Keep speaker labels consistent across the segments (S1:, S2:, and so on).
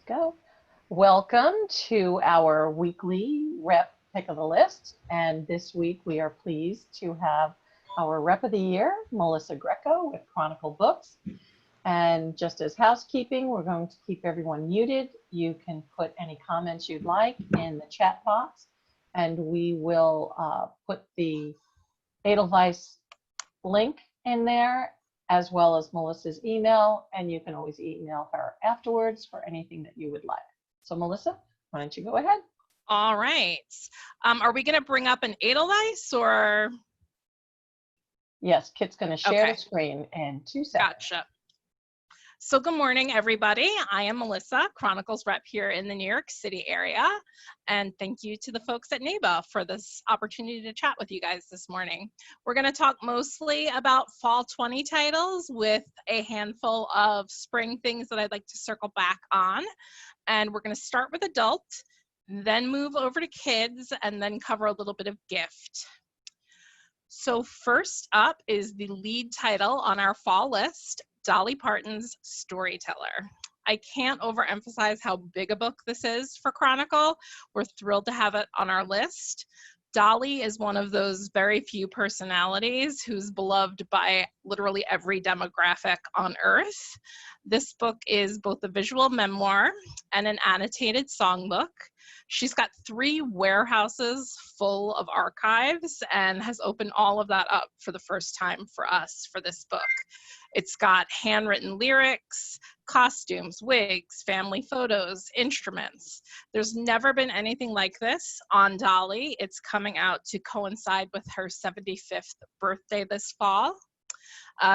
S1: go. Welcome to our weekly rep pick of the list. And this week we are pleased to have our rep of the year, Melissa Greco with Chronicle Books. And just as housekeeping, we're going to keep everyone muted. You can put any comments you'd like in the chat box, and we will put the Edelweiss link in there, as well as Melissa's email, and you can always email her afterwards for anything that you would like. So Melissa, why don't you go ahead?
S2: All right. Are we going to bring up an Edelweiss or?
S1: Yes, Kit's going to share the screen in 2 seconds.
S2: Gotcha. So good morning, everybody. I am Melissa, Chronicles rep here in the New York City area. And thank you to the folks at NABA for this opportunity to chat with you guys this morning. We're going to talk mostly about fall 20 titles with a handful of spring things that I'd like to circle back on. And we're going to start with adult, then move over to kids, and then cover a little bit of gift. So first up is the lead title on our fall list, Dolly Parton's Storyteller. I can't overemphasize how big a book this is for Chronicle. We're thrilled to have it on our list. Dolly is one of those very few personalities who's beloved by literally every demographic on earth. This book is both a visual memoir and an annotated songbook. She's got 3 warehouses full of archives and has opened all of that up for the first time for us for this book. It's got handwritten lyrics, costumes, wigs, family photos, instruments. There's never been anything like this on Dolly. It's coming out to coincide with her 75th birthday this fall.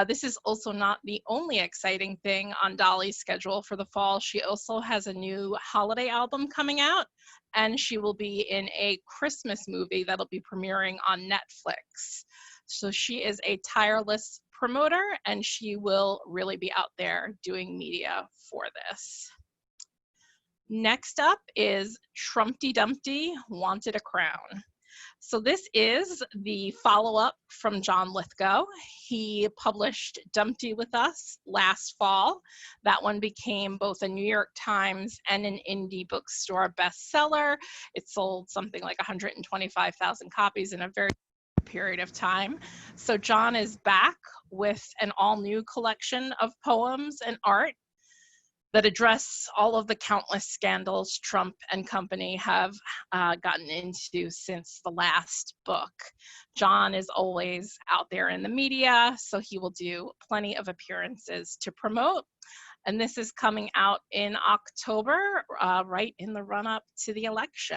S2: This is also not the only exciting thing on Dolly's schedule for the fall. She also has a new holiday album coming out, and she will be in a Christmas movie that'll be premiering on Netflix. So she is a tireless promoter, and she will really be out there doing media for this. Next up is Trumpty Dumpty Wanted a Crown. So this is the follow-up from John Lithgow. He published Dumpty with us last fall. That one became both a New York Times and an indie bookstore bestseller. It sold something like 125,000 copies in a very period of time. So John is back with an all-new collection of poems and art that address all of the countless scandals Trump and company have gotten into since the last book. John is always out there in the media, so he will do plenty of appearances to promote. And this is coming out in October, right in the run-up to the election.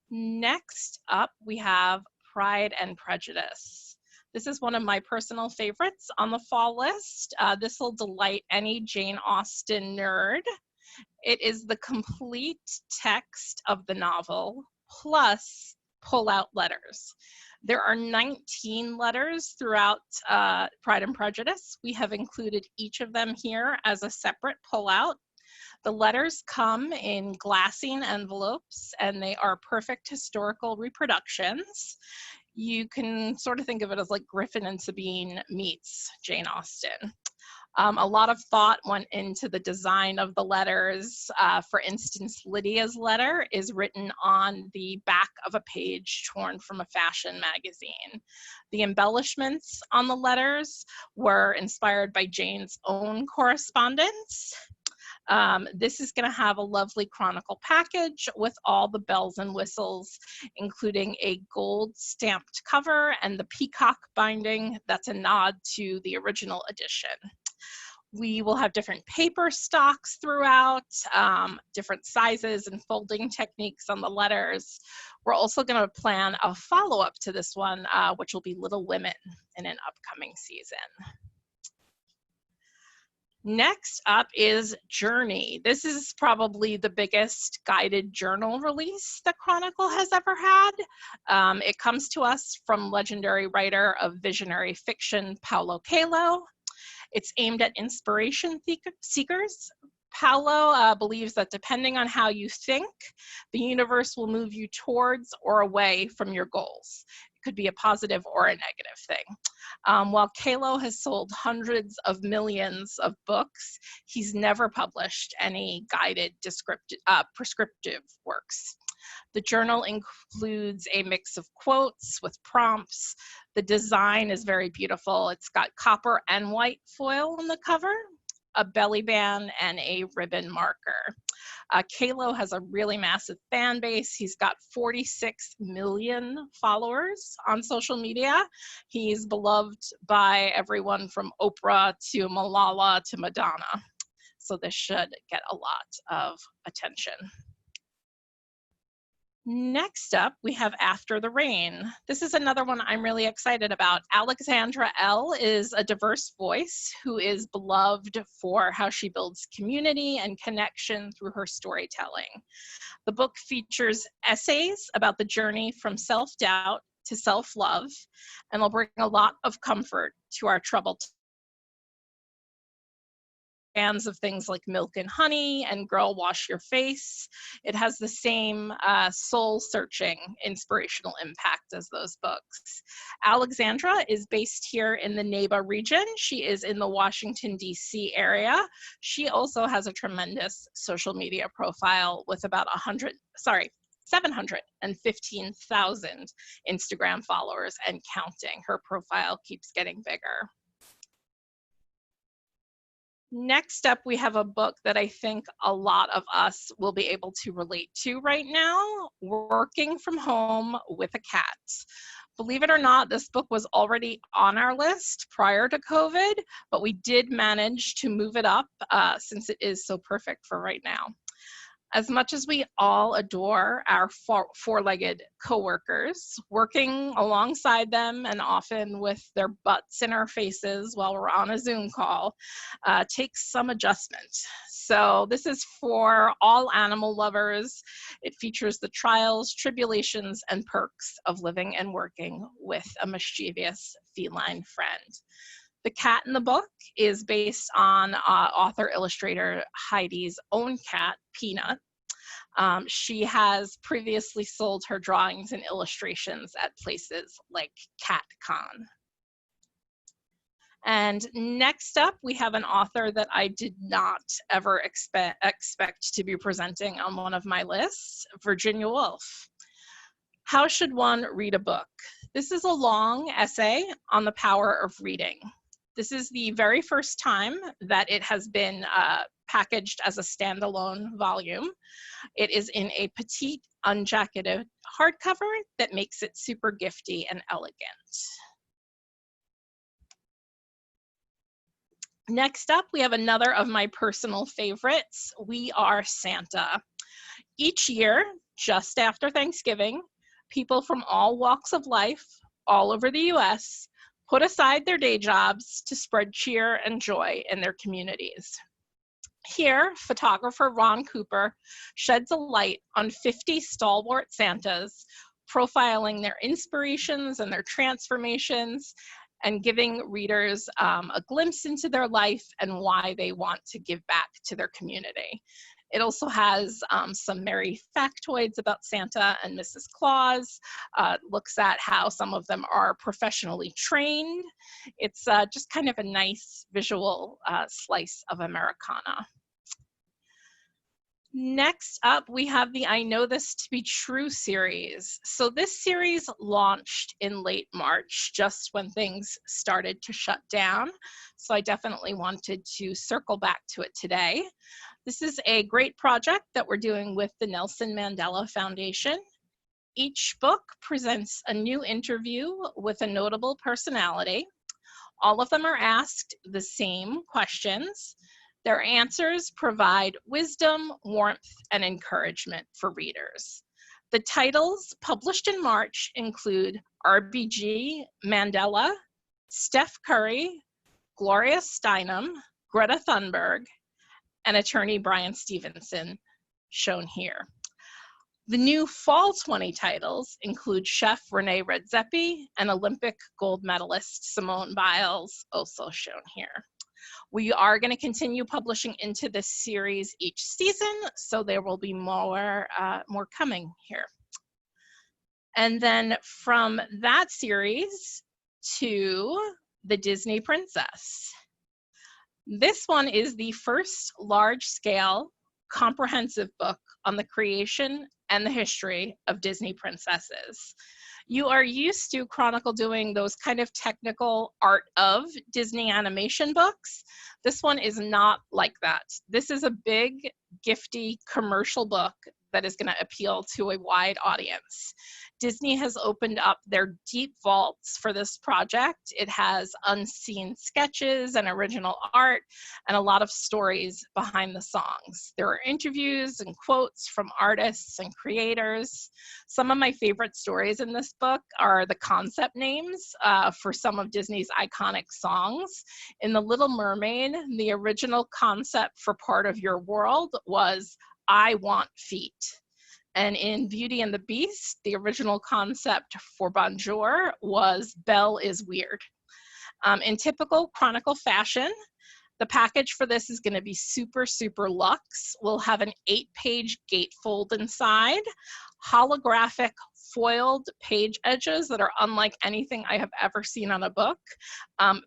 S2: Next up, we have Pride and Prejudice. This is one of my personal favorites on the fall list. This will delight any Jane Austen nerd. It is the complete text of the novel, plus pull-out letters. There are 19 letters throughout Pride and Prejudice. We have included each of them here as a separate pull-out. The letters come in glassine envelopes, and they are perfect historical reproductions. You can sort of think of it as like Griffin and Sabine meets Jane Austen. A lot of thought went into the design of the letters. For instance, Lydia's letter is written on the back of a page torn from a fashion magazine. The embellishments on the letters were inspired by Jane's own correspondence. This is going to have a lovely Chronicle package with all the bells and whistles, including a gold stamped cover and the peacock binding. That's a nod to the original edition. We will have different paper stocks throughout, different sizes and folding techniques on the letters. We're also going to plan a follow-up to this one, which will be Little Women in an upcoming season. Next up is Journey. This is probably the biggest guided journal release that Chronicle has ever had. It comes to us from legendary writer of visionary fiction, Paulo Coelho. It's aimed at inspiration seekers. Paulo believes that depending on how you think, the universe will move you towards or away from your goals. could be a positive or a negative thing. While Kalo has sold hundreds of millions of books, he's never published any guided prescriptive works. The journal includes a mix of quotes with prompts. The design is very beautiful. It's got copper and white foil on the cover, a belly band, and a ribbon marker. Kalo has a really massive fan base. He's got 46 million followers on social media. He's beloved by everyone from Oprah to Malala to Madonna. So this should get a lot of attention. Next up, we have After the Rain. This is another one I'm really excited about. Alexandra L. is a diverse voice who is beloved for how she builds community and connection through her storytelling. The book features essays about the journey from self-doubt to self-love, and will bring a lot of comfort to our troubled fans of things like Milk and Honey and Girl Wash Your Face. It has the same soul-searching inspirational impact as those books. Alexandra is based here in the NABA region. She is in the Washington, D.C. area. She also has a tremendous social media profile with about 715,000 Instagram followers and counting. Her profile keeps getting bigger. Next up, we have a book that I think a lot of us will be able to relate to right now, Working from Home with a Cat. Believe it or not, this book was already on our list prior to COVID, but we did manage to move it up since it is so perfect for right now. As much as we all adore our four-legged coworkers, working alongside them and often with their butts in our faces while we're on a Zoom call takes some adjustment. So this is for all animal lovers. It features the trials, tribulations, and perks of living and working with a mischievous feline friend. The cat in the book is based on author-illustrator Heidi's own cat, Peanut. She has previously sold her drawings and illustrations at places like CatCon. And next up, we have an author that I did not ever expect to be presenting on one of my lists, Virginia Woolf. How should one read a book? This is a long essay on the power of reading. This is the very first time that it has been packaged as a standalone volume. It is in a petite, unjacketed hardcover that makes it super gifty and elegant. Next up, we have another of my personal favorites, We Are Santa. Each year, just after Thanksgiving, people from all walks of life, all over the US, put aside their day jobs to spread cheer and joy in their communities. Here, photographer Ron Cooper sheds a light on 50 stalwart Santas, profiling their inspirations and their transformations, and giving readers a glimpse into their life and why they want to give back to their community. It also has some merry factoids about Santa and Mrs. Claus, looks at how some of them are professionally trained. It's just kind of a nice visual slice of Americana. Next up, we have the I Know This to Be True series. So this series launched in late March, just when things started to shut down. So I definitely wanted to circle back to it today. This is a great project that we're doing with the Nelson Mandela Foundation. Each book presents a new interview with a notable personality. All of them are asked the same questions. Their answers provide wisdom, warmth, and encouragement for readers. The titles published in March include RBG Mandela, Steph Curry, Gloria Steinem, Greta Thunberg, and attorney Brian Stevenson, shown here. The new Fall 20 titles include Chef Renee Redzepi and Olympic gold medalist Simone Biles, also shown here. We are going to continue publishing into this series each season, so there will be more coming here. And then from that series to The Disney Princess. This one is the first large-scale comprehensive book on the creation and the history of Disney princesses. You are used to Chronicle doing those kind of technical art of Disney animation books. This one is not like that. This is a big, gifty commercial book that is going to appeal to a wide audience. Disney has opened up their deep vaults for this project. It has unseen sketches and original art and a lot of stories behind the songs. There are interviews and quotes from artists and creators. Some of my favorite stories in this book are the concept names for some of Disney's iconic songs. In The Little Mermaid, the original concept for Part of Your World was I Want Feet. And in Beauty and the Beast, the original concept for Bonjour was Belle is Weird. In typical Chronicle fashion, the package for this is going to be super, super luxe. We'll have an 8-page gatefold inside, holographic foiled page edges that are unlike anything I have ever seen on a book,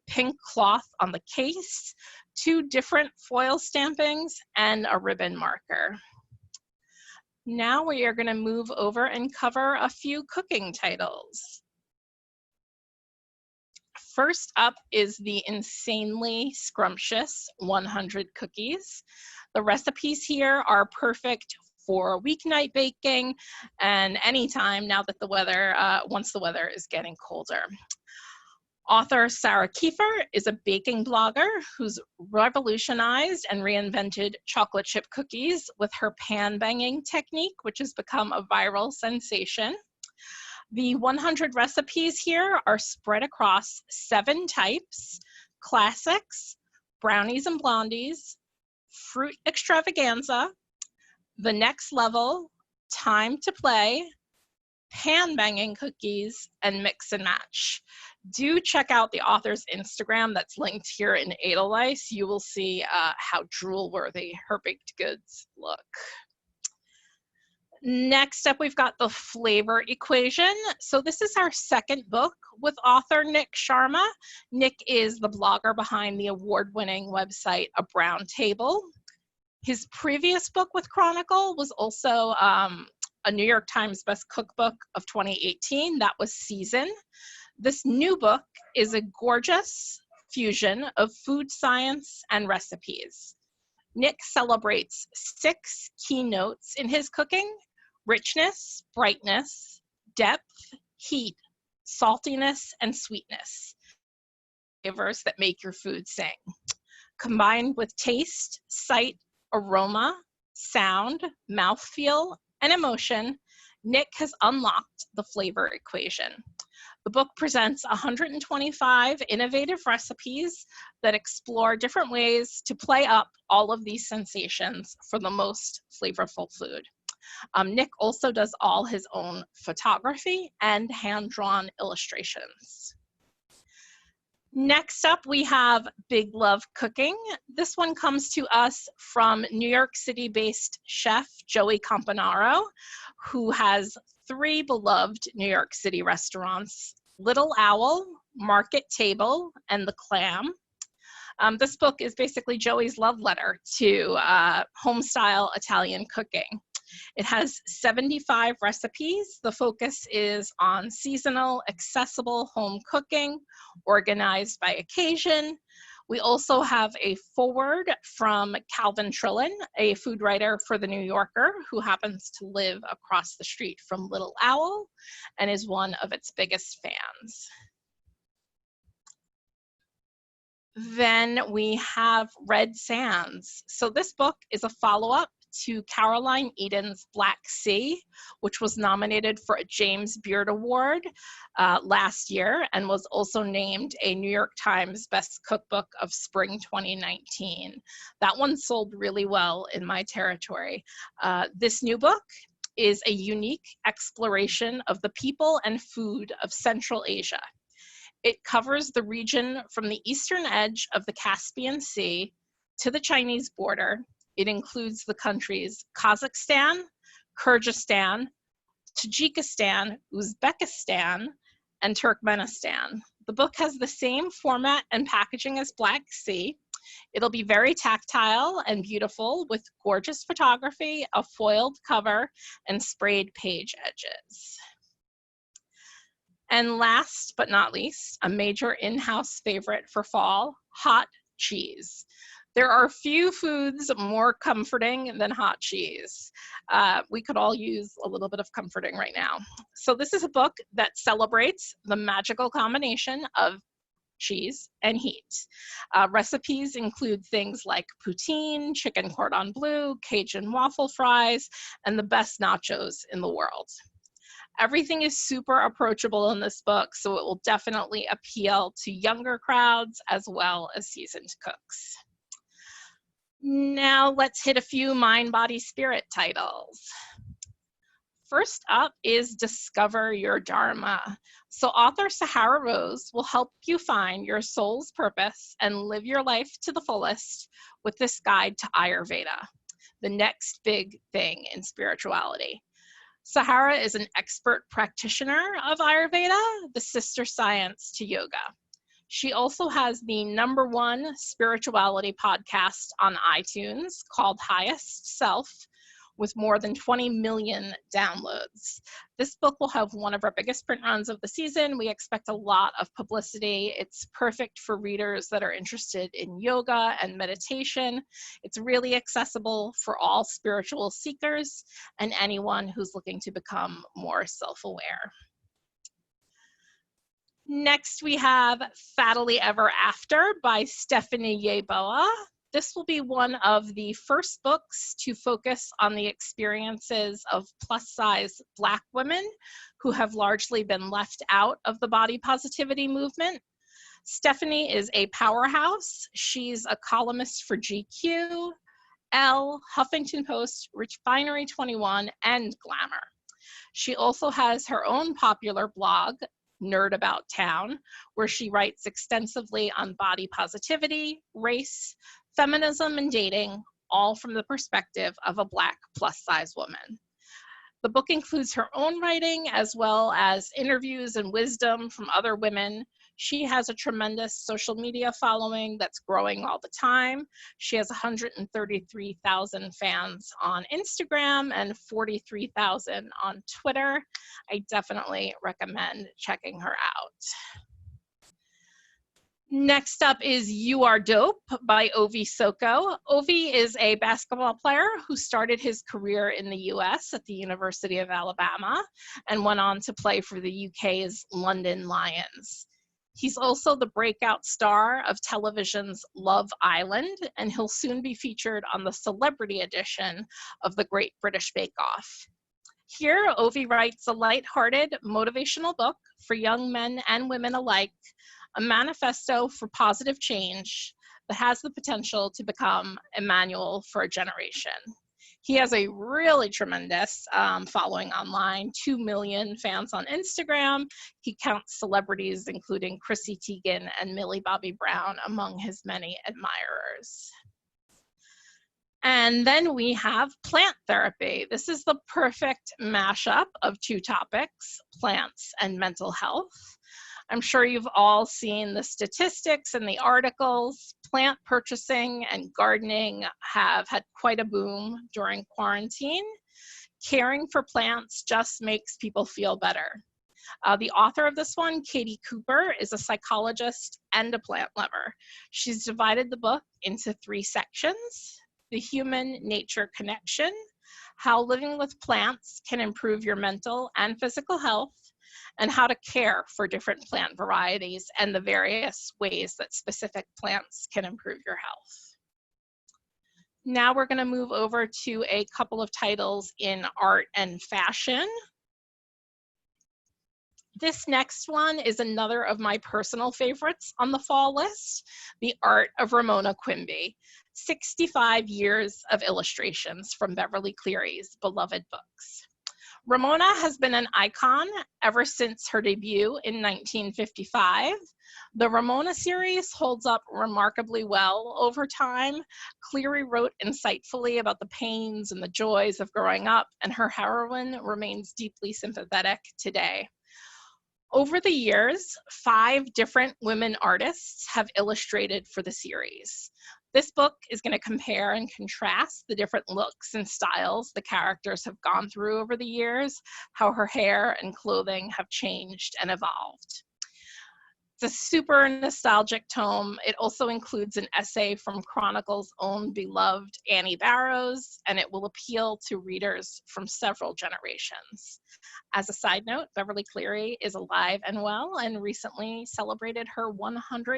S2: pink cloth on the case, 2 different foil stampings, and a ribbon marker. Now we are going to move over and cover a few cooking titles. First up is the insanely scrumptious 100 cookies. The recipes here are perfect for weeknight baking and anytime now that the weather, once the weather is getting colder. Author Sarah Kiefer is a baking blogger who's revolutionized and reinvented chocolate chip cookies with her pan banging technique, which has become a viral sensation. The 100 recipes here are spread across 7 types: classics, brownies and blondies, fruit extravaganza, the next level, time to play, pan banging cookies, and mix and match. Do check out the author's Instagram that's linked here in Edelweiss. You will see how drool worthy her baked goods look. Next up, we've got the flavor equation. So this is our second book with author Nick Sharma. Nick is the blogger behind the award-winning website A Brown Table. His previous book with Chronicle was also a New York Times Best Cookbook of 2018. That was Season. This new book is a gorgeous fusion of food science and recipes. Nick celebrates 6 keynotes in his cooking: richness, brightness, depth, heat, saltiness, and sweetness. Flavors that make your food sing. Combined with taste, sight, aroma, sound, mouthfeel, and emotion, Nick has unlocked the flavor equation. The book presents 125 innovative recipes that explore different ways to play up all of these sensations for the most flavorful food. Nick also does all his own photography and hand-drawn illustrations. Next up, we have Big Love Cooking. This one comes to us from New York City-based chef Joey Campanaro, who has 3 beloved New York City restaurants: Little Owl, Market Table, and The Clam. This book is basically Joey's love letter to home-style Italian cooking. It has 75 recipes. The focus is on seasonal, accessible home cooking, organized by occasion. We also have a foreword from Calvin Trillin, a food writer for The New Yorker, who happens to live across the street from Little Owl and is one of its biggest fans. Then we have Red Sands. So this book is a follow-up to Caroline Eden's Black Sea, which was nominated for a James Beard Award last year and was also named a New York Times Best Cookbook of Spring 2019. That one sold really well in my territory. This new book is a unique exploration of the people and food of Central Asia. It covers the region from the eastern edge of the Caspian Sea to the Chinese border. It includes the countries Kazakhstan, Kyrgyzstan, Tajikistan, Uzbekistan, and Turkmenistan. The book has the same format and packaging as Black Sea. It'll be very tactile and beautiful with gorgeous photography, a foiled cover, and sprayed page edges. And last but not least, a major in-house favorite for fall, hot cheese. There are few foods more comforting than hot cheese. We could all use a little bit of comforting right now. So this is a book that celebrates the magical combination of cheese and heat. Recipes include things like poutine, chicken cordon bleu, Cajun waffle fries, and the best nachos in the world. Everything is super approachable in this book, so it will definitely appeal to younger crowds as well as seasoned cooks. Now let's hit a few mind, body, spirit titles. First up is Discover Your Dharma. So author Sahara Rose will help you find your soul's purpose and live your life to the fullest with this guide to Ayurveda, the next big thing in spirituality. Sahara is an expert practitioner of Ayurveda, the sister science to yoga. She also has the #1 spirituality podcast on iTunes called Highest Self, with more than 20 million downloads. This book will have one of our biggest print runs of the season. We expect a lot of publicity. It's perfect for readers that are interested in yoga and meditation. It's really accessible for all spiritual seekers and anyone who's looking to become more self-aware. Next, we have Fattily Ever After by Stephanie Yeboah. This will be one of the first books to focus on the experiences of plus-size Black women who have largely been left out of the body positivity movement. Stephanie is a powerhouse. She's a columnist for GQ, Elle, Huffington Post, Refinery 21, and Glamour. She also has her own popular blog, Nerd About Town, where she writes extensively on body positivity, race, feminism, and dating, all from the perspective of a Black plus-size woman. The book includes her own writing as well as interviews and wisdom from other women. She has a tremendous social media following that's growing all the time. She has 133,000 fans on Instagram and 43,000 on Twitter. I definitely recommend checking her out. Next up is You Are Dope by Ovi Soko. Ovi is a basketball player who started his career in the US at the University of Alabama and went on to play for the UK's London Lions. He's also the breakout star of television's Love Island, and he'll soon be featured on the celebrity edition of the Great British Bake Off. Here, Ovi writes a lighthearted, motivational book for young men and women alike, a manifesto for positive change that has the potential to become a manual for a generation. He has a really tremendous following online, 2 million fans on Instagram. He counts celebrities including Chrissy Teigen and Millie Bobby Brown among his many admirers. And then we have plant therapy. This is the perfect mashup of two topics, plants and mental health. I'm sure you've all seen the statistics and the articles. Plant purchasing and gardening have had quite a boom during quarantine. Caring for plants just makes people feel better. The author of this one, Katie Cooper, is a psychologist and a plant lover. She's divided the book into 3 sections: the human-nature connection, how living with plants can improve your mental and physical health, and how to care for different plant varieties and the various ways that specific plants can improve your health. Now we're going to move over to a couple of titles in art and fashion. This next one is another of my personal favorites on the fall list, The Art of Ramona Quimby, 65 years of illustrations from Beverly Cleary's beloved books. Ramona has been an icon ever since her debut in 1955. The Ramona series holds up remarkably well over time. Cleary wrote insightfully about the pains and the joys of growing up, and her heroine remains deeply sympathetic today. Over the years, 5 different women artists have illustrated for the series. This book is going to compare and contrast the different looks and styles the characters have gone through over the years, how her hair and clothing have changed and evolved. It's a super nostalgic tome. It also includes an essay from Chronicle's own beloved Annie Barrows, and it will appeal to readers from several generations. As a side note, Beverly Cleary is alive and well and recently celebrated her 104th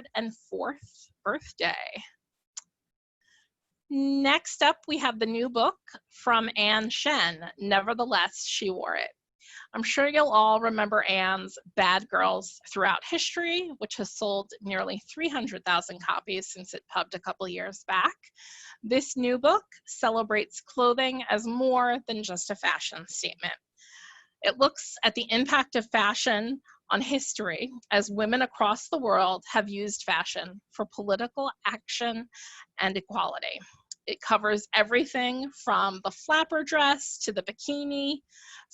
S2: birthday. Next up, we have the new book from Anne Shen, Nevertheless, She Wore It. I'm sure you'll all remember Anne's Bad Girls Throughout History, which has sold nearly 300,000 copies since it pubbed a couple years back. This new book celebrates clothing as more than just a fashion statement. It looks at the impact of fashion on history as women across the world have used fashion for political action and equality. It covers everything from the flapper dress to the bikini,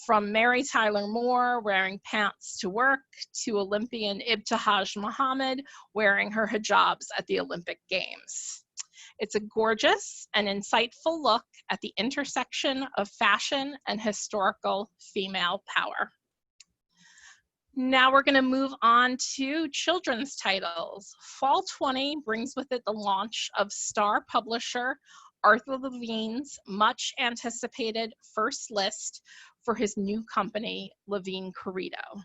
S2: from Mary Tyler Moore wearing pants to work to Olympian Ibtihaj Muhammad wearing her hijabs at the Olympic Games. It's a gorgeous and insightful look at the intersection of fashion and historical female power. Now we're going to move on to children's titles. Fall 20 brings with it the launch of star publisher Arthur Levine's much anticipated first list for his new company, Levine Corrido.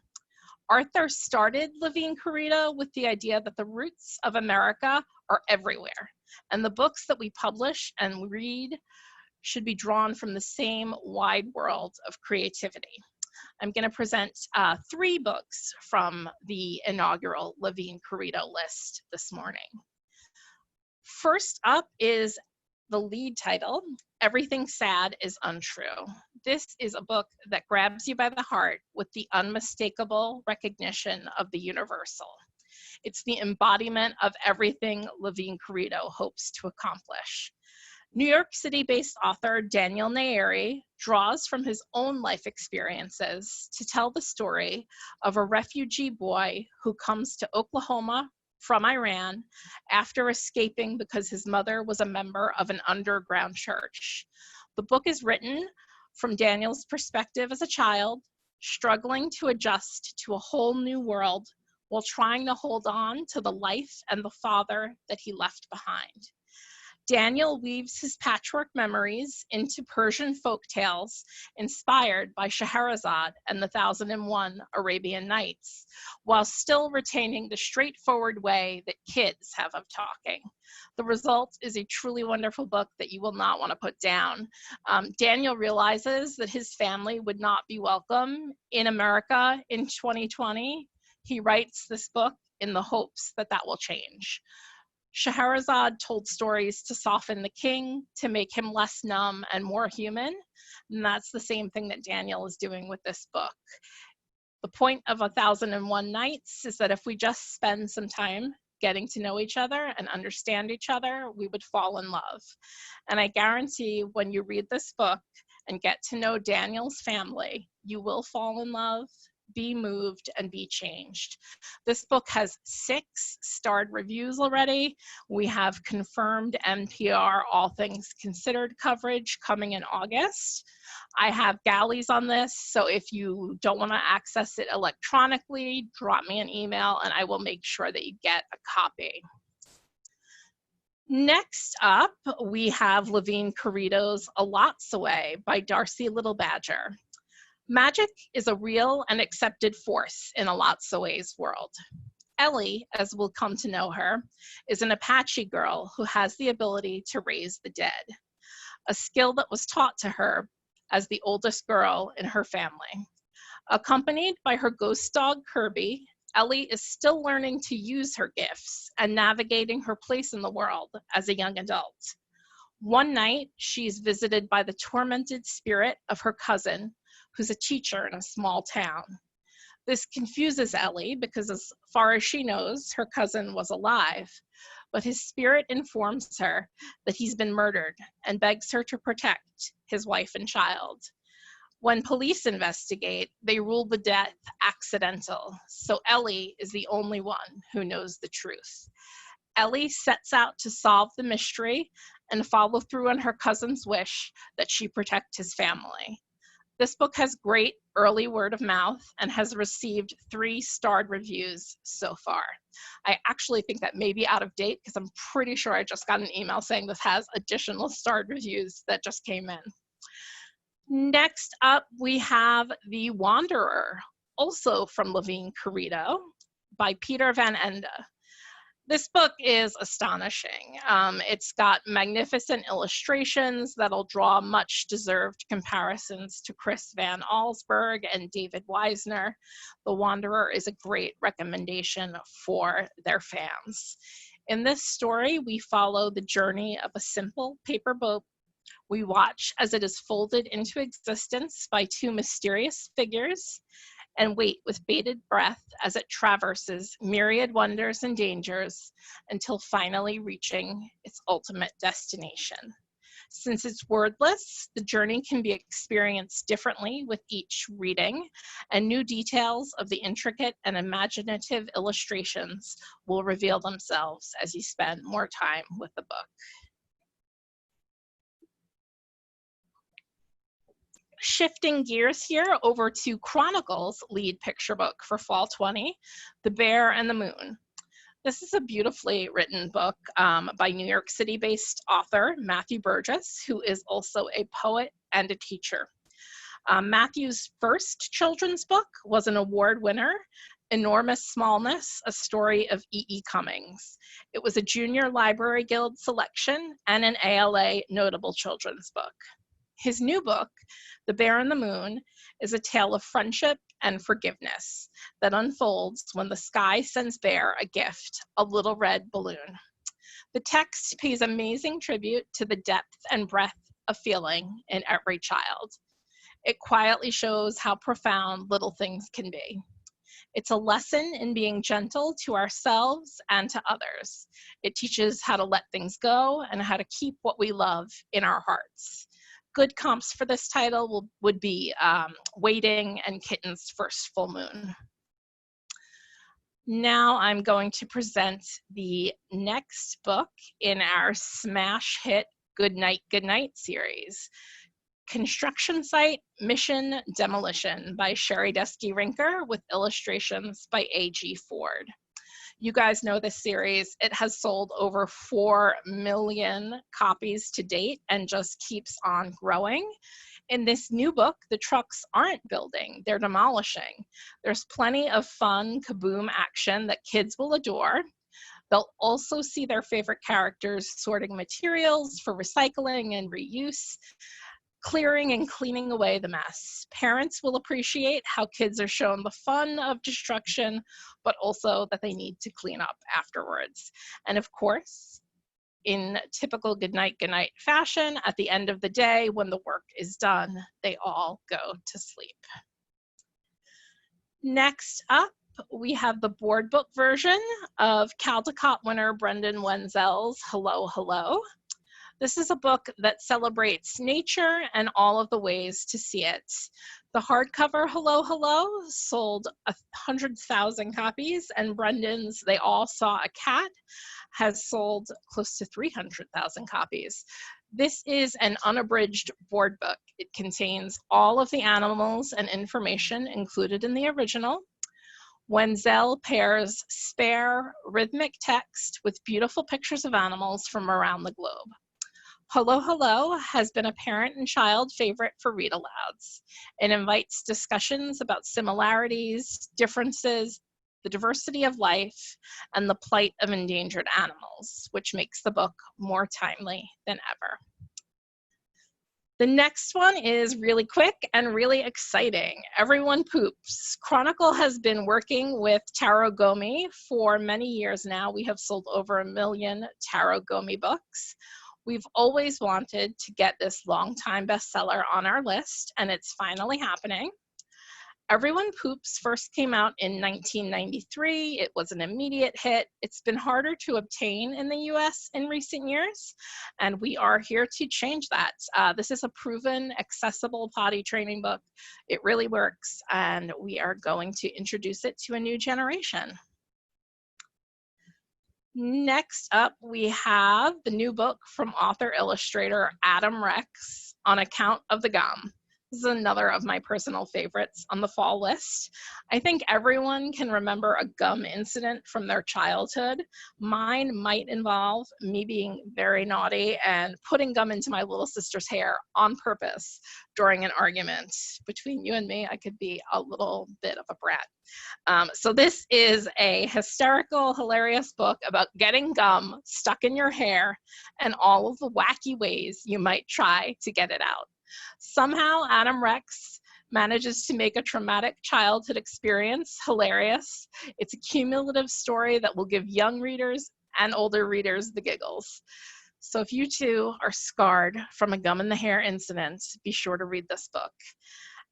S2: Arthur started Levine Corrido with the idea that the roots of America are everywhere, and the books that we publish and read should be drawn from the same wide world of creativity. I'm going to present 3 books from the inaugural Levine Corrido list this morning. First up is the lead title, Everything Sad is Untrue. This is a book that grabs you by the heart with the unmistakable recognition of the universal. It's the embodiment of everything Levine Corrido hopes to accomplish. New York City-based author Daniel Nayeri draws from his own life experiences to tell the story of a refugee boy who comes to Oklahoma from Iran after escaping because his mother was a member of an underground church. The book is written from Daniel's perspective as a child, struggling to adjust to a whole new world while trying to hold on to the life and the father that he left behind. Daniel weaves his patchwork memories into Persian folktales inspired by Scheherazade and the 1001 Arabian Nights, while still retaining the straightforward way that kids have of talking. The result is a truly wonderful book that you will not want to put down. Daniel realizes that his family would not be welcome in America in 2020. He writes this book in the hopes that that will change. Scheherazade told stories to soften the king, to make him less numb and more human. And that's the same thing that Daniel is doing with this book. The point of 1001 Nights is that if we just spend some time getting to know each other and understand each other, we would fall in love. And I guarantee when you read this book and get to know Daniel's family, you will fall in love, be moved, and be changed. This book has 6 starred reviews already. We have confirmed NPR All Things Considered coverage coming in August. I have galleys on this, so if you don't want to access it electronically, drop me an email and I will make sure that you get a copy. Next up, we have Levine Corrido's A Lots Away by Darcy Little Badger. Magic is a real and accepted force in A Lots Away's world. Ellie, as we'll come to know her, is an Apache girl who has the ability to raise the dead, a skill that was taught to her as the oldest girl in her family. Accompanied by her ghost dog, Kirby, Ellie is still learning to use her gifts and navigating her place in the world as a young adult. One night, she's visited by the tormented spirit of her cousin, who's a teacher in a small town. This confuses Ellie because as far as she knows, her cousin was alive, but his spirit informs her that he's been murdered and begs her to protect his wife and child. When police investigate, they rule the death accidental, so Ellie is the only one who knows the truth. Ellie sets out to solve the mystery and follow through on her cousin's wish that she protect his family. This book has great early word of mouth and has received 3 starred reviews so far. I actually think that may be out of date because I'm pretty sure I just got an email saying this has additional starred reviews that just came in. Next up, we have The Wanderer, also from Levine Carito, by Peter Van Ende. This book is astonishing. It's got magnificent illustrations that'll draw much deserved comparisons to Chris Van Allsburg and David Wisner. The Wanderer is a great recommendation for their fans. In this story, we follow the journey of a simple paper boat. We watch as it is folded into existence by 2 mysterious figures and wait with bated breath as it traverses myriad wonders and dangers until finally reaching its ultimate destination. Since it's wordless, the journey can be experienced differently with each reading, and new details of the intricate and imaginative illustrations will reveal themselves as you spend more time with the book. Shifting gears here over to Chronicle's lead picture book for Fall 20, The Bear and the Moon. This is a beautifully written book by New York City-based author Matthew Burgess, who is also a poet and a teacher. Matthew's first children's book was an award winner, Enormous Smallness, A Story of E.E. Cummings. It was a Junior Library Guild selection and an ALA notable children's book. His new book, The Bear and the Moon, is a tale of friendship and forgiveness that unfolds when the sky sends Bear a gift, a little red balloon. The text pays amazing tribute to the depth and breadth of feeling in every child. It quietly shows how profound little things can be. It's a lesson in being gentle to ourselves and to others. It teaches how to let things go and how to keep what we love in our hearts. Good comps for this title would be Waiting and Kitten's First Full Moon. Now I'm going to present the next book in our smash hit Good Night series, Construction Site Mission Demolition by Sherry Deskey-Rinker with illustrations by A.G. Ford. You guys know this series. It has sold over 4 million copies to date and just keeps on growing. In this new book, the trucks aren't building, they're demolishing. There's plenty of fun kaboom action that kids will adore. They'll also see their favorite characters sorting materials for recycling and reuse, clearing and cleaning away the mess. Parents will appreciate how kids are shown the fun of destruction, but also that they need to clean up afterwards. And of course, in typical Good Night fashion, at the end of the day, when the work is done, they all go to sleep. Next up, we have the board book version of Caldecott winner Brendan Wenzel's Hello, Hello. This is a book that celebrates nature and all of the ways to see it. The hardcover Hello, Hello sold 100,000 copies, and Brendan's They All Saw a Cat has sold close to 300,000 copies. This is an unabridged board book. It contains all of the animals and information included in the original. Wenzel pairs spare, rhythmic text with beautiful pictures of animals from around the globe. Hello, Hello has been a parent and child favorite for read-alouds. It invites discussions about similarities, differences, the diversity of life, and the plight of endangered animals, which makes the book more timely than ever. The next one is really quick and really exciting. Everyone Poops. Chronicle has been working with Taro Gomi for many years now. We have sold over 1 million Taro Gomi books. We've always wanted to get this longtime bestseller on our list, and it's finally happening. Everyone Poops first came out in 1993. It was an immediate hit. It's been harder to obtain in the US in recent years, and we are here to change that. This is a proven, accessible potty training book. It really works, and we are going to introduce it to a new generation. Next up, we have the new book from author-illustrator Adam Rex, On Account of the Gum. This is another of my personal favorites on the fall list. I think everyone can remember a gum incident from their childhood. Mine might involve me being very naughty and putting gum into my little sister's hair on purpose during an argument. Between you and me, I could be a little bit of a brat. So this is a hysterical, hilarious book about getting gum stuck in your hair and all of the wacky ways you might try to get it out. Somehow, Adam Rex manages to make a traumatic childhood experience hilarious. It's a cumulative story that will give young readers and older readers the giggles. So if you too are scarred from a gum in the hair incident, be sure to read this book.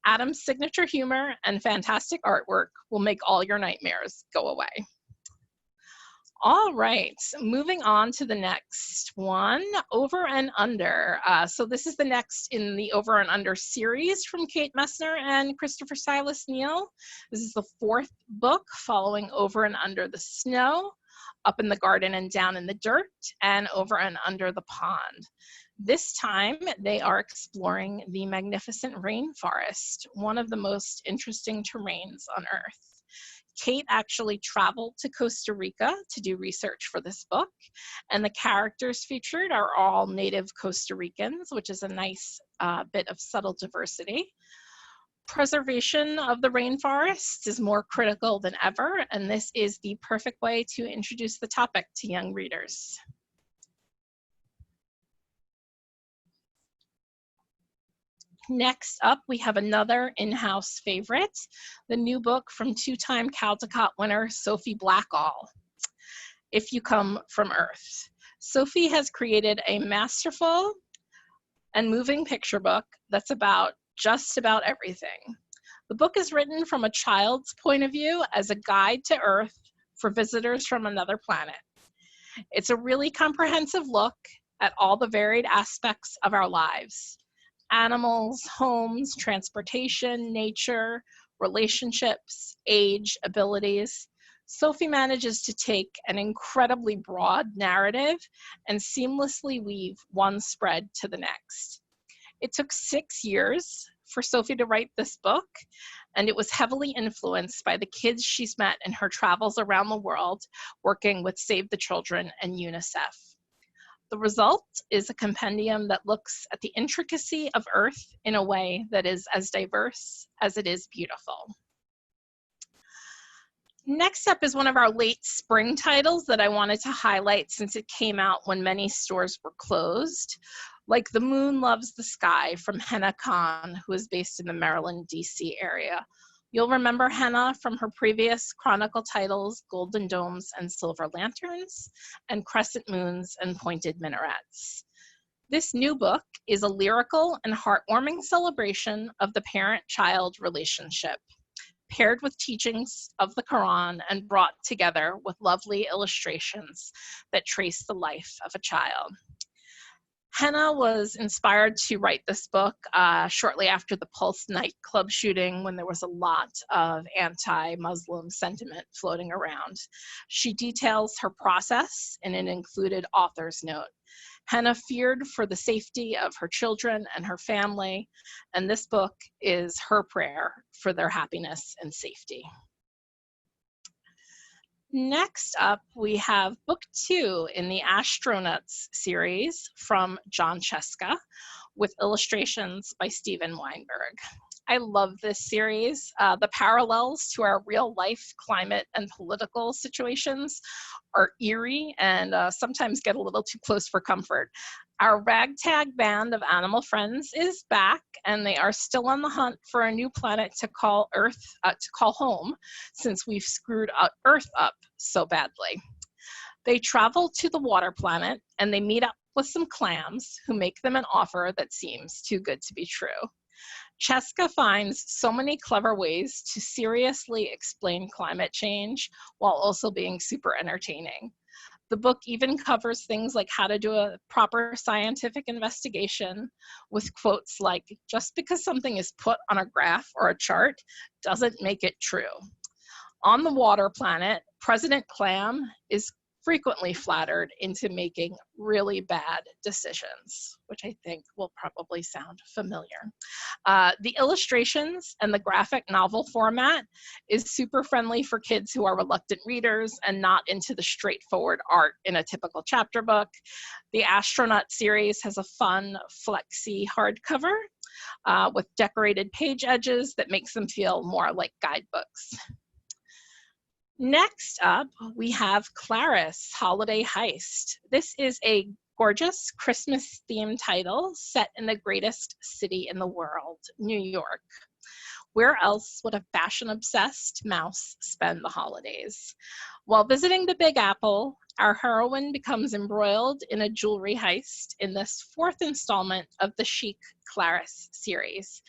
S2: Adam's signature humor and fantastic artwork will make all your nightmares go away. All right, moving on to the next one, Over and Under. So this is the next in the Over and Under series from Kate Messner and Christopher Silas Neal. This is the fourth book following Over and Under the Snow, Up in the Garden and Down in the Dirt, and Over and Under the Pond. This time, they are exploring the magnificent rainforest, one of the most interesting terrains on Earth. Kate actually traveled to Costa Rica to do research for this book, and the characters featured are all native Costa Ricans, which is a nice bit of subtle diversity. Preservation of the rainforest is more critical than ever, and this is the perfect way to introduce the topic to young readers. Next up, we have another in-house favorite, the new book from two-time Caldecott winner Sophie Blackall, If You Come from Earth. Sophie has created a masterful and moving picture book that's about just about everything. The book is written from a child's point of view as a guide to Earth for visitors from another planet. It's a really comprehensive look at all the varied aspects of our lives: animals, homes, transportation, nature, relationships, age, abilities. Sophie manages to take an incredibly broad narrative and seamlessly weave one spread to the next. It took 6 years for Sophie to write this book, and it was heavily influenced by the kids she's met in her travels around the world, working with Save the Children and UNICEF. The result is a compendium that looks at the intricacy of Earth in a way that is as diverse as it is beautiful. Next up is one of our late spring titles that I wanted to highlight since it came out when many stores were closed, like The Moon Loves the Sky from Henna Khan, who is based in the Maryland, DC area. You'll remember Henna from her previous Chronicle titles, Golden Domes and Silver Lanterns, and Crescent Moons and Pointed Minarets. This new book is a lyrical and heartwarming celebration of the parent-child relationship, paired with teachings of the Quran and brought together with lovely illustrations that trace the life of a child. Henna was inspired to write this book shortly after the Pulse nightclub shooting, when there was a lot of anti-Muslim sentiment floating around. She details her process in an included author's note. Henna feared for the safety of her children and her family, and this book is her prayer for their happiness and safety. Next up, we have book 2 in the Astronauts series from John Cheska, with illustrations by Steven Weinberg. I love this series. The parallels to our real life climate and political situations are eerie and sometimes get a little too close for comfort. Our ragtag band of animal friends is back, and they are still on the hunt for a new planet to call home, since we've screwed Earth up so badly. They travel to the water planet, and they meet up with some clams who make them an offer that seems too good to be true. Cheska finds so many clever ways to seriously explain climate change while also being super entertaining. The book even covers things like how to do a proper scientific investigation with quotes like, just because something is put on a graph or a chart doesn't make it true. On the water planet, President Clam is frequently flattered into making really bad decisions, which I think will probably sound familiar. The illustrations and the graphic novel format is super friendly for kids who are reluctant readers and not into the straightforward art in a typical chapter book. The Astronaut series has a fun, flexy hardcover with decorated page edges that makes them feel more like guidebooks. Next up, we have Claris Holiday Heist. This is a gorgeous Christmas-themed title set in the greatest city in the world, New York. Where else would a fashion-obsessed mouse spend the holidays? While visiting the Big Apple, our heroine becomes embroiled in a jewelry heist in this fourth installment of the chic Claris series.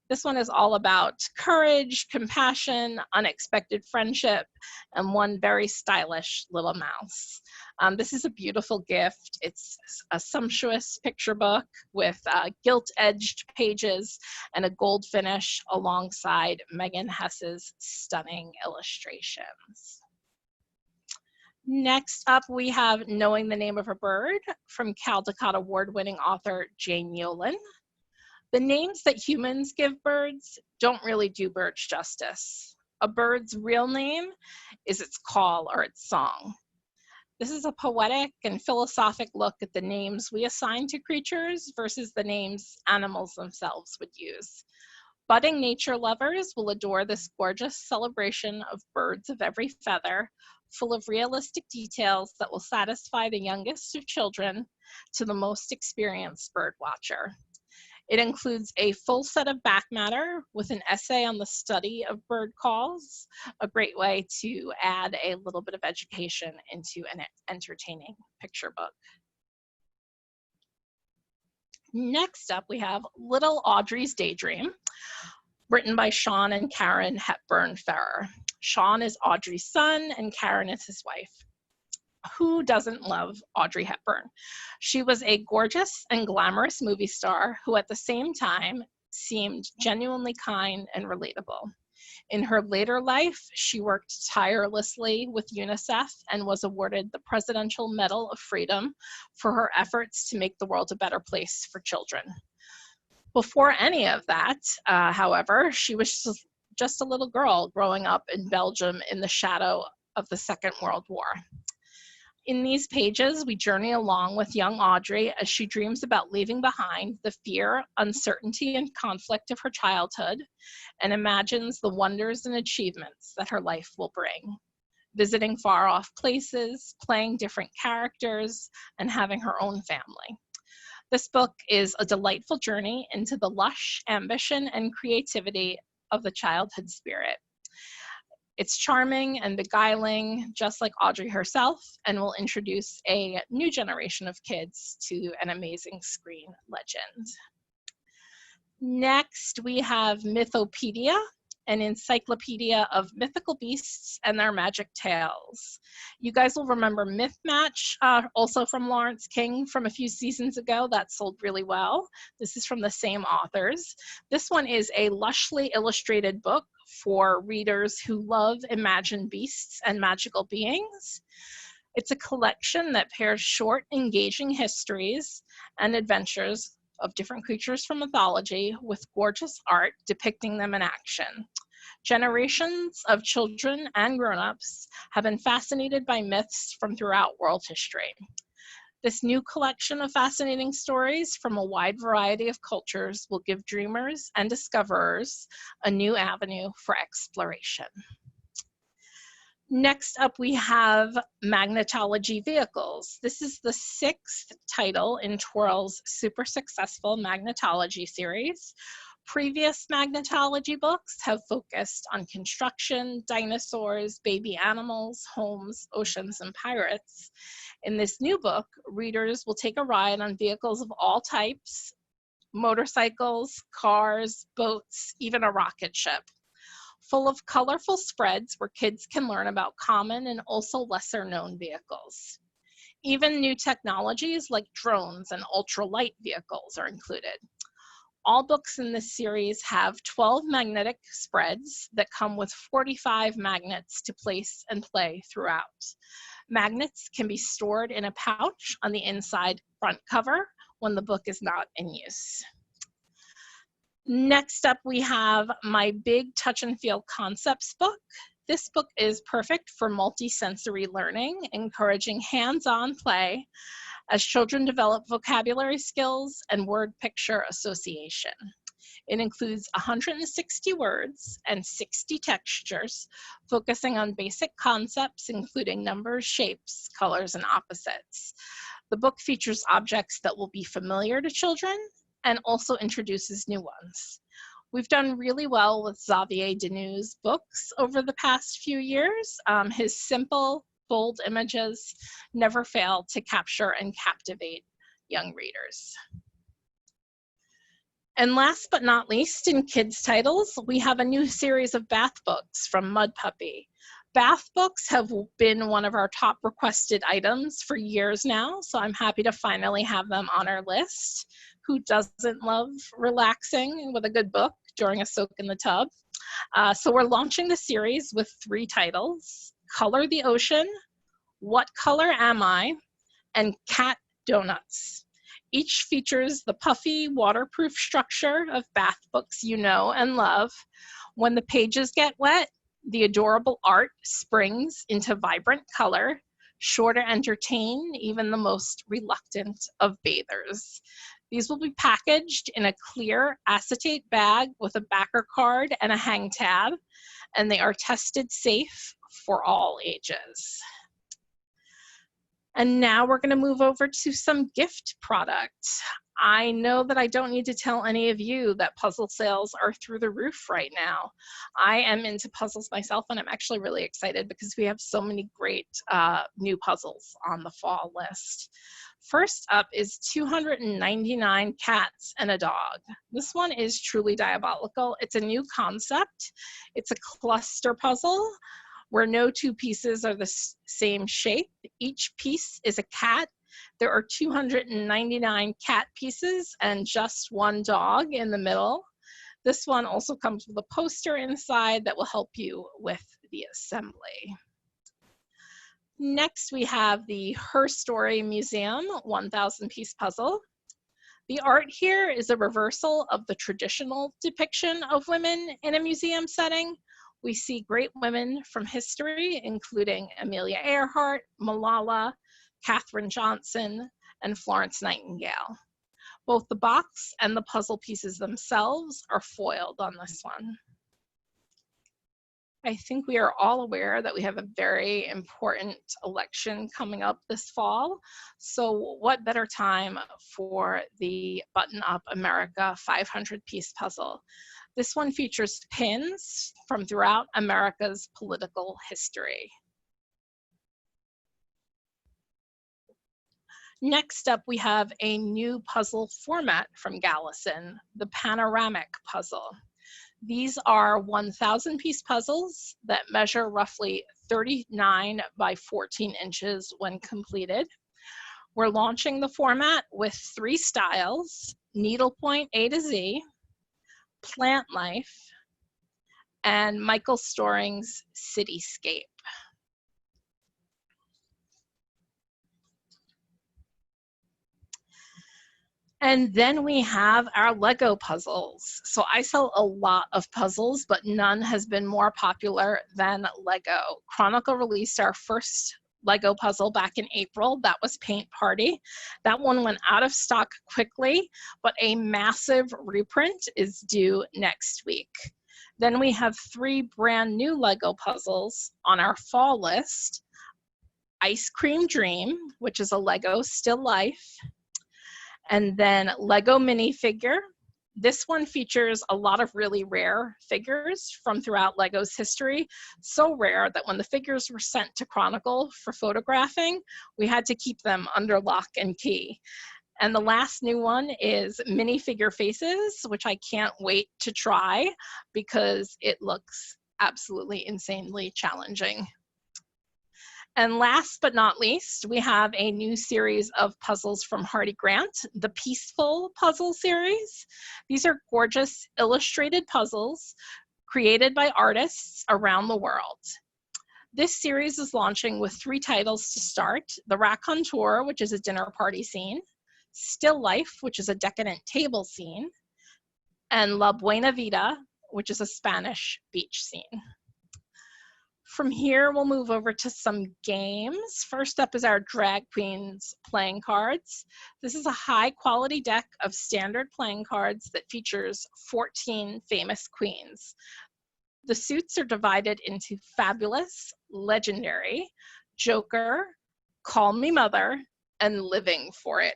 S2: This one is all about courage, compassion, unexpected friendship, and one very stylish little mouse. This is a beautiful gift. It's a sumptuous picture book with gilt-edged pages and a gold finish alongside Megan Hess's stunning illustrations. Next up, we have Knowing the Name of a Bird from Caldecott Award-winning author Jane Yolen. The names that humans give birds don't really do birds justice. A bird's real name is its call or its song. This is a poetic and philosophic look at the names we assign to creatures versus the names animals themselves would use. Budding nature lovers will adore this gorgeous celebration of birds of every feather, full of realistic details that will satisfy the youngest of children to the most experienced bird watcher. It includes a full set of back matter with an essay on the study of bird calls, a great way to add a little bit of education into an entertaining picture book. Next up, we have Little Audrey's Daydream, written by Sean and Karen Hepburn Ferrer. Sean is Audrey's son and Karen is his wife. Who doesn't love Audrey Hepburn? She was a gorgeous and glamorous movie star who at the same time seemed genuinely kind and relatable. In her later life, she worked tirelessly with UNICEF and was awarded the Presidential Medal of Freedom for her efforts to make the world a better place for children. Before any of that, however, she was just a little girl growing up in Belgium in the shadow of the Second World War. In these pages, we journey along with young Audrey as she dreams about leaving behind the fear, uncertainty, and conflict of her childhood and imagines the wonders and achievements that her life will bring, visiting far-off places, playing different characters, and having her own family. This book is a delightful journey into the lush ambition and creativity of the childhood spirit. It's charming and beguiling, just like Audrey herself, and will introduce a new generation of kids to an amazing screen legend. Next, we have Mythopedia, an encyclopedia of mythical beasts and their magic tales. You guys will remember Myth Match, also from Lawrence King from a few seasons ago. That sold really well. This is from the same authors. This one is a lushly illustrated book for readers who love imagined beasts and magical beings. It's a collection that pairs short, engaging histories and adventures of different creatures from mythology with gorgeous art depicting them in action. Generations of children and grown-ups have been fascinated by myths from throughout world history. This new collection of fascinating stories from a wide variety of cultures will give dreamers and discoverers a new avenue for exploration. Next up, we have Magnetology Vehicles. This is the 6th title in Twirl's super successful Magnetology series. Previous magnetology books have focused on construction, dinosaurs, baby animals, homes, oceans, and pirates. In this new book, readers will take a ride on vehicles of all types, motorcycles, cars, boats, even a rocket ship, full of colorful spreads where kids can learn about common and also lesser known vehicles. Even new technologies like drones and ultralight vehicles are included. All books in this series have 12 magnetic spreads that come with 45 magnets to place and play throughout. Magnets can be stored in a pouch on the inside front cover when the book is not in use. Next up, we have my Big Touch and Feel Concepts book. This book is perfect for multi-sensory learning, encouraging hands-on play as children develop vocabulary skills and word picture association. It includes 160 words and 60 textures, focusing on basic concepts, including numbers, shapes, colors, and opposites. The book features objects that will be familiar to children and also introduces new ones. We've done really well with Xavier Deneu's books over the past few years. His simple, bold images never fail to capture and captivate young readers. And last but not least, in kids' titles, we have a new series of bath books from Mud Puppy. Bath books have been one of our top requested items for years now, so I'm happy to finally have them on our list. Who doesn't love relaxing with a good book during a soak in the tub? So we're launching the series with 3 titles: Color the Ocean, What Color Am I, and Cat Donuts. Each features the puffy, waterproof structure of bath books you know and love. When the pages get wet, the adorable art springs into vibrant color, sure to entertain even the most reluctant of bathers. These will be packaged in a clear acetate bag with a backer card and a hang tab, and they are tested safe for all ages. And now we're going to move over to some gift products. I know that I don't need to tell any of you that puzzle sales are through the roof right now. I am into puzzles myself, and I'm actually really excited because we have so many great new puzzles on the fall list. First up is 299 Cats and a Dog. This one is truly diabolical. It's a new concept. It's a cluster puzzle where no 2 pieces are the same shape. Each piece is a cat. There are 299 cat pieces and just 1 dog in the middle. This one also comes with a poster inside that will help you with the assembly. Next, we have the Her Story Museum 1,000-piece puzzle. The art here is a reversal of the traditional depiction of women in a museum setting. We see great women from history, including Amelia Earhart, Malala, Katherine Johnson, and Florence Nightingale. Both the box and the puzzle pieces themselves are foiled on this one. I think we are all aware that we have a very important election coming up this fall. So what better time for the Button Up America 500-piece puzzle? This one features pins from throughout America's political history. Next up, we have a new puzzle format from Gallison, the panoramic puzzle. These are 1,000-piece puzzles that measure roughly 39 by 14 inches when completed. We're launching the format with 3 styles: needlepoint A to Z, plant life, and Michael Storing's cityscape. And then we have our Lego puzzles. So I sell a lot of puzzles, but none has been more popular than Lego. Chronicle released our first Lego puzzle back in April. That was Paint Party. That one went out of stock quickly, but a massive reprint is due next week. Then we have 3 brand new Lego puzzles on our fall list: Ice Cream Dream, which is a Lego still life, and then Lego minifigure, This one features a lot of really rare figures from throughout LEGO's history, so rare that when the figures were sent to Chronicle for photographing, we had to keep them under lock and key. And the last new one is minifigure faces, which I can't wait to try because it looks absolutely insanely challenging. And last but not least, we have a new series of puzzles from Hardy Grant, the Peaceful Puzzle series. These are gorgeous illustrated puzzles created by artists around the world. This series is launching with 3 titles to start: The Raconteur, which is a dinner party scene, Still Life, which is a decadent table scene, and La Buena Vida, which is a Spanish beach scene. From here, we'll move over to some games. First up is our Drag Queens playing cards. This is a high quality deck of standard playing cards that features 14 famous queens. The suits are divided into Fabulous, Legendary, Joker, Call Me Mother, and Living for It.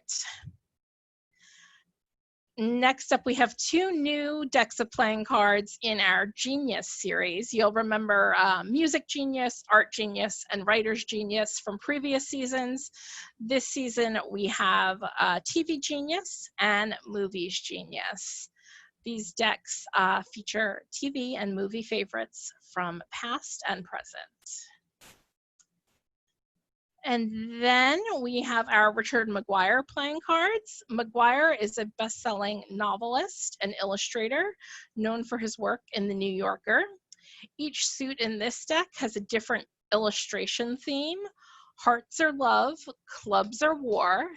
S2: Next up, we have 2 new decks of playing cards in our Genius series. You'll remember Music Genius, Art Genius, and Writer's Genius from previous seasons. This season, we have TV Genius and Movies Genius. These decks feature TV and movie favorites from past and present. And then we have our Richard Maguire playing cards. Maguire is a best-selling novelist and illustrator known for his work in The New Yorker. Each suit in this deck has a different illustration theme. Hearts are love, clubs are war.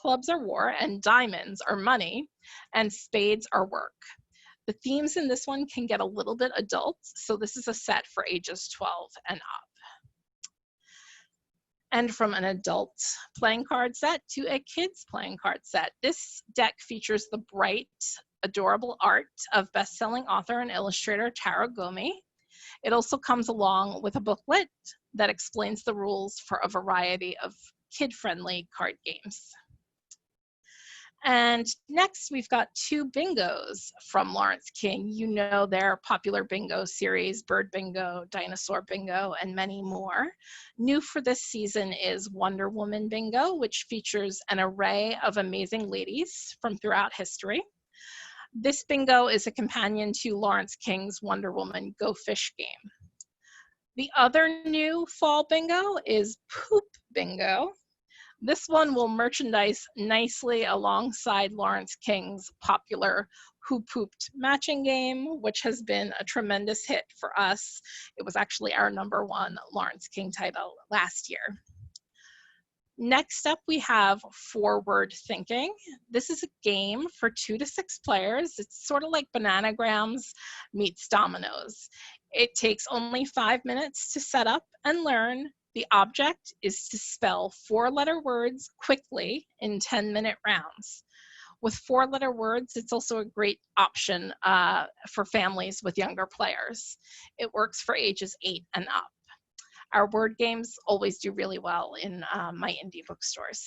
S2: Clubs are war, and diamonds are money, and spades are work. The themes in this one can get a little bit adult, so this is a set for ages 12 and up. And from an adult playing card set to a kids playing card set, this deck features the bright, adorable art of best-selling author and illustrator Tara Gomi. It also comes along with a booklet that explains the rules for a variety of kid-friendly card games. And next, we've got 2 bingos from Lawrence King. You know their popular bingo series, Bird Bingo, Dinosaur Bingo, and many more. New for this season is Wonder Woman Bingo, which features an array of amazing ladies from throughout history. This bingo is a companion to Lawrence King's Wonder Woman Go Fish game. The other new fall bingo is Poop Bingo. This one will merchandise nicely alongside Lawrence King's popular Who Pooped matching game, which has been a tremendous hit for us. It was actually our #1 Lawrence King title last year. Next up, we have Forward Thinking. This is a game for 2 to 6 players. It's sort of like Bananagrams meets Dominoes. It takes only 5 minutes to set up and learn. The object is to spell 4-letter words quickly in 10-minute rounds. With 4-letter words, it's also a great option for families with younger players. It works for ages 8 and up. Our word games always do really well in my indie bookstores.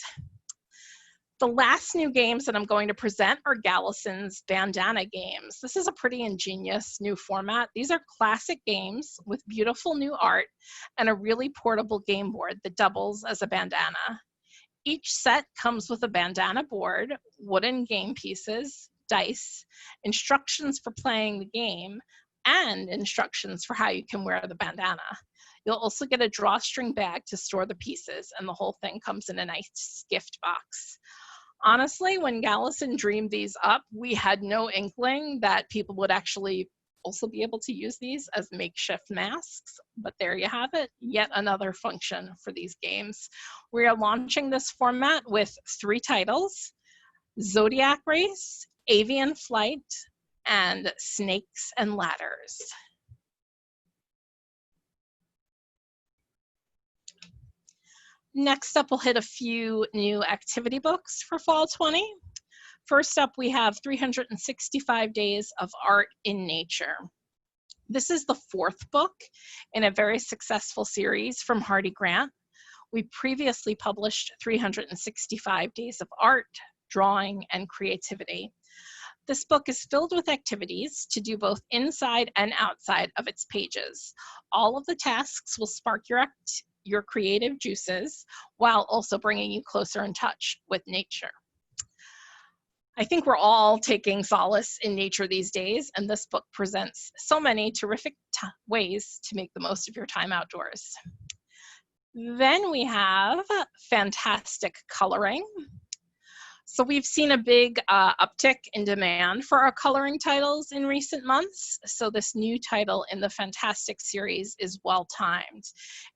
S2: The last new games that I'm going to present are Gallison's Bandana games. This is a pretty ingenious new format. These are classic games with beautiful new art and a really portable game board that doubles as a bandana. Each set comes with a bandana board, wooden game pieces, dice, instructions for playing the game, and instructions for how you can wear the bandana. You'll also get a drawstring bag to store the pieces, and the whole thing comes in a nice gift box. Honestly, when Gallison dreamed these up, we had no inkling that people would actually also be able to use these as makeshift masks, but there you have it, yet another function for these games. We are launching this format with 3 titles: Zodiac Race, Avian Flight, and Snakes and Ladders. Next up, we'll hit a few new activity books for Fall 20. First up, we have 365 Days of Art in Nature. This is the 4th book in a very successful series from Hardy Grant. We previously published 365 Days of Art, drawing, and creativity. This book is filled with activities to do both inside and outside of its pages. All of the tasks will spark your creative juices while also bringing you closer in touch with nature. I think we're all taking solace in nature these days, and this book presents so many terrific ways to make the most of your time outdoors. Then we have fantastic coloring. So we've seen a big uptick in demand for our coloring titles in recent months. So this new title in the Fantastic series is well timed.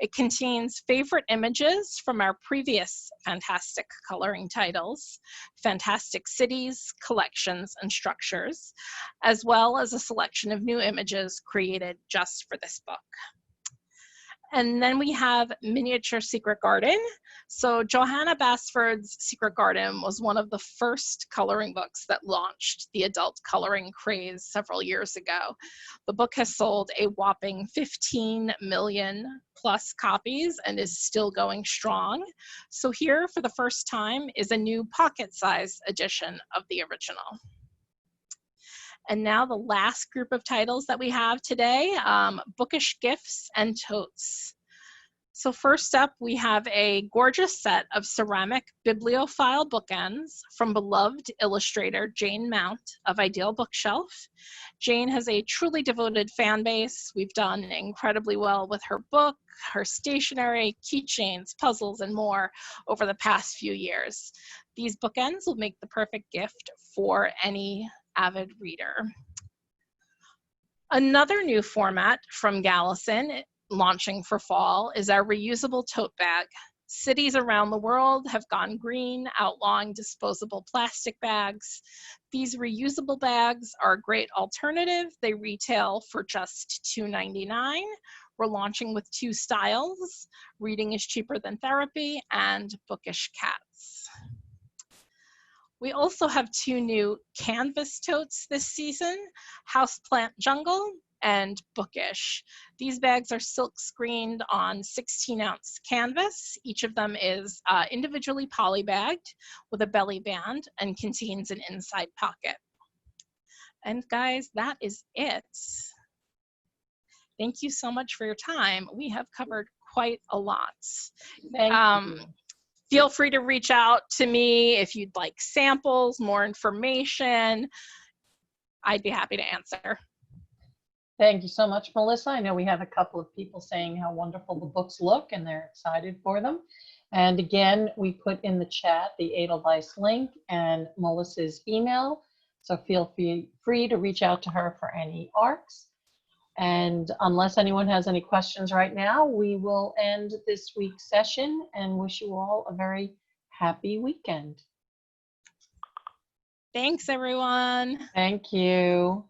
S2: It contains favorite images from our previous Fantastic coloring titles, Fantastic cities, collections, and structures, as well as a selection of new images created just for this book. And then we have Miniature Secret Garden. So Johanna Basford's Secret Garden was one of the first coloring books that launched the adult coloring craze several years ago. The book has sold a whopping 15 million plus copies and is still going strong. So here for the first time is a new pocket-sized edition of the original. And now the last group of titles that we have today, Bookish Gifts and Totes. So first up, we have a gorgeous set of ceramic bibliophile bookends from beloved illustrator Jane Mount of Ideal Bookshelf. Jane has a truly devoted fan base. We've done incredibly well with her book, her stationery, keychains, puzzles, and more over the past few years. These bookends will make the perfect gift for any avid reader. Another new format from Gallison launching for fall is our reusable tote bag. Cities around the world have gone green, outlawing disposable plastic bags. These reusable bags are a great alternative. They retail for just $2.99. We're launching with 2 styles, Reading is Cheaper Than Therapy and Bookish Cats. We also have 2 new canvas totes this season, Houseplant Jungle and Bookish. These bags are silk screened on 16-ounce canvas. Each of them is individually polybagged with a belly band and contains an inside pocket. And guys, that is it. Thank you so much for your time. We have covered quite a lot.
S1: Thank you.
S2: Feel free to reach out to me if you'd like samples, more information. I'd be happy to answer.
S1: Thank you so much, Melissa. I know we have a couple of people saying how wonderful the books look and they're excited for them. And again, we put in the chat the Edelweiss link and Melissa's email. So feel free to reach out to her for any ARCs. And unless anyone has any questions right now, we will end this week's session and wish you all a very happy weekend.
S2: Thanks, everyone.
S1: Thank you.